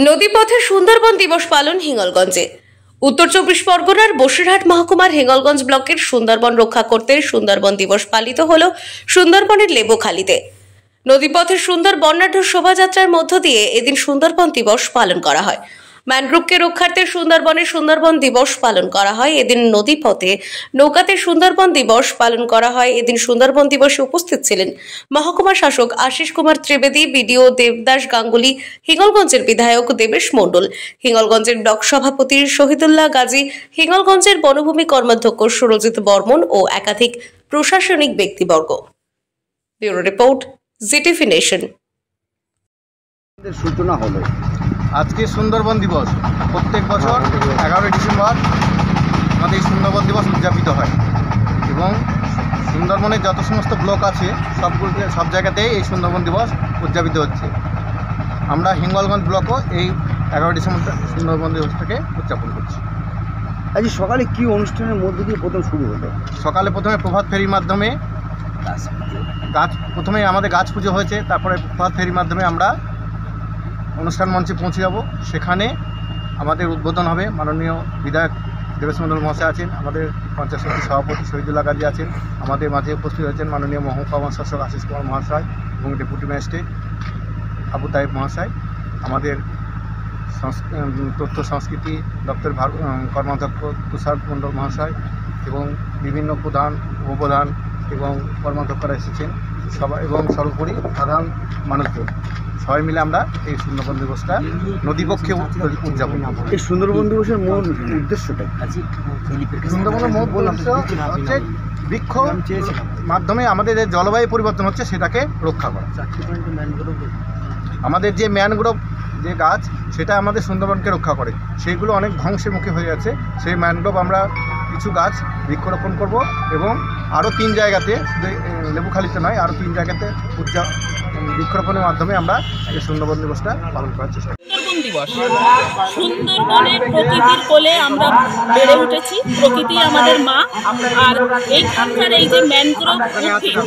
নদীপথে সুন্দরবন দিবস পালন হিঙ্গলগঞ্জে। উত্তর 24 পরগনার বসিরহাট মহকুমার হিঙ্গলগঞ্জ ব্লকের সুন্দরবন রক্ষা করতে সুন্দরবন দিবস পালিত হল সুন্দরবনের লেবুখালীতে। নদীপথে সুন্দর বর্ণাঢ্য শোভাযাত্রার মধ্য দিয়ে এদিন সুন্দরবন দিবস পালন করা হয়। ম্যানগ্রোভকে রক্ষার্থে সুন্দরবনে সুন্দরবন দিবস পালন করা হয়। এদিন নদীপথে নৌকাতে সুন্দরবন দিবস পালন করা হয়। এদিন সুন্দরবন দিবসে উপস্থিত ছিলেন মহকুমা শাসক আশিস কুমার ত্রিবেদী, বিডিও দেবদাস গাঙ্গুলি, হিঙ্গলগঞ্জের বিধায়ক দেবেশ মণ্ডল, হিঙ্গলগঞ্জের ব্লক সভাপতি শহীদুল্লাহ গাজী, হিঙ্গলগঞ্জের বনভূমি কর্মাধ্যক্ষ সুরজিৎ বর্মন ও একাধিক প্রশাসনিক ব্যক্তিবর্গ। Bureau report, GTV nation. সূচনা হলো আজকে সুন্দরবন দিবস। প্রত্যেক বছর 11 ডিসেম্বর আমাদের এই সুন্দরবন দিবস উদযাপিত হয় এবং সুন্দরবনের যত সমস্ত ব্লক আছে সব জায়গাতেই এই সুন্দরবন দিবস উদযাপিত হচ্ছে। আমরা হিঙ্গলগঞ্জ ব্লকও এই 11 ডিসেম্বর সুন্দরবন দিবসটাকে উদযাপন করছি। আজ সকালে কি অনুষ্ঠানের মধ্য দিয়ে প্রথম শুরু হলো? সকালে প্রথমে প্রভাত ফেরির মাধ্যমে প্রথমে আমাদের গাছ পুজো হয়েছে, তারপরে প্রভাত ফেরির মাধ্যমে আমরা অনুষ্ঠান মঞ্চে পৌঁছে যাব। সেখানে আমাদের উদ্বোধন হবে। মাননীয় বিধায়ক দেবেশ মণ্ডল মহাশয় আছেন, আমাদের পঞ্চায়েত সমিতির সভাপতি শহীদুল্লাহ গাজী আছেন, আমাদের মাঝে উপস্থিত হয়েছেন মাননীয় মহকুমা শাসক আশিস কুমার মহাশয় এবং ডেপুটি ম্যাজিস্ট্রেট আবু তাইব মহাশয়, আমাদের তথ্য সংস্কৃতি দপ্তর কর্মাধ্যক্ষ তুষার মণ্ডল মহাশয় এবং বিভিন্ন প্রধান উপপ্রধান এবং কর্মাধ্যক্ষরা এসেছেন সবাই, এবং সর্বোপরি সাধারণ মানুষজন সবাই মিলে আমরা এই সুন্দরবন দিবসটা নদীপক্ষে উদযাপন করব। এই সুন্দরবন দিবসের মূল উদ্দেশ্যটা সুন্দরবনের মূল উদ্দেশ্য হচ্ছে বৃক্ষ মাধ্যমে আমাদের যে জলবায়ু পরিবর্তন হচ্ছে সেটাকে রক্ষা করা। আমাদের যে ম্যানগ্রোভ যে গাছ সেটা আমাদের সুন্দরবনকে রক্ষা করে, সেইগুলো অনেক ধ্বংসের মুখে হয়ে যাচ্ছে। সেই ম্যানগ্রোভ আমরা কিছু গাছ বৃক্ষরোপণ করব এবং আরও 3 জায়গাতে, লেবুখালীতে নয়, আরও 3 জায়গাতে বৃক্ষরোপণের মাধ্যমে আমরা এই সুন্দরবন দিবসটা পালন করার চেষ্টা করি। সুন্দরবন দিবস, সুন্দরবনের প্রকৃতির কোলে আমরা বেড়ে উঠেছি। প্রকৃতি আমাদের মা, আর এইখানকার এই যে ম্যানগ্রোভ উদ্ভিদ,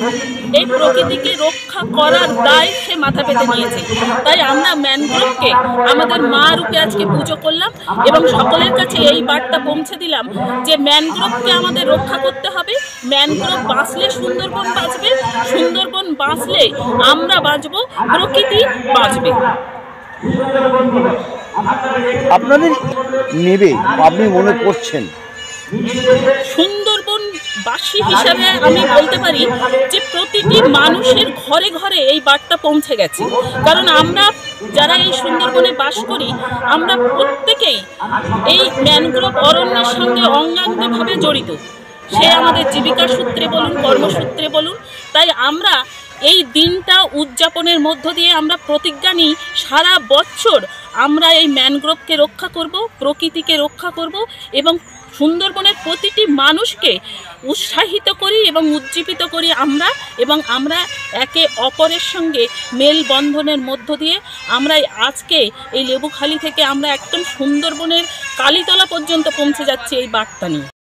এই প্রকৃতিকে রক্ষা করার দায় সে মাথা পেতে নিয়েছে। তাই আমরা ম্যানগ্রোভকে আমাদের মা রূপে আজকে পুজো করলাম এবং সকলের কাছে এই বার্তা পৌঁছে দিলাম যে ম্যানগ্রোভকে আমাদের রক্ষা করতে হবে। ম্যানগ্রোভ বাঁচলে সুন্দরবন বাঁচবে, সুন্দরবন বাঁচলে আমরা বাঁচবো, প্রকৃতি বাঁচবে। আপনাদের নেবে আপনি মনে করছেন? সুন্দরবনবাসী হিসাবে আমি বলতে পারি যে প্রতিটি মানুষের ঘরে ঘরে এই বার্তা পৌঁছে গেছে। কারণ আমরা যারা এই সুন্দরবনে বাস করি, আমরা প্রত্যেকেই এই ম্যানগ্রোভ অরণ্যের সঙ্গে অঙ্গাঙ্গিভাবে জড়িত। সে আমাদের জীবিকা সূত্রে বলুন, কর্মসূত্রে বলুন। তাই আমরা এই দিনটা উদযাপনের মধ্য দিয়ে আমরা প্রতিজ্ঞা নিই, সারা বছর আমরা এই ম্যানগ্রোভকে রক্ষা করব, প্রকৃতিকে রক্ষা করব এবং সুন্দরবনের প্রতিটি মানুষকে উৎসাহিত করি এবং উজ্জীবিত করি আমরা, এবং আমরা একে অপরের সঙ্গে মেলবন্ধনের মধ্য দিয়ে আমরা আজকে এই লেবুখালী থেকে আমরা একদম সুন্দরবনের কালীতলা পর্যন্ত পৌঁছে যাচ্ছি এই বার্তা নিয়ে।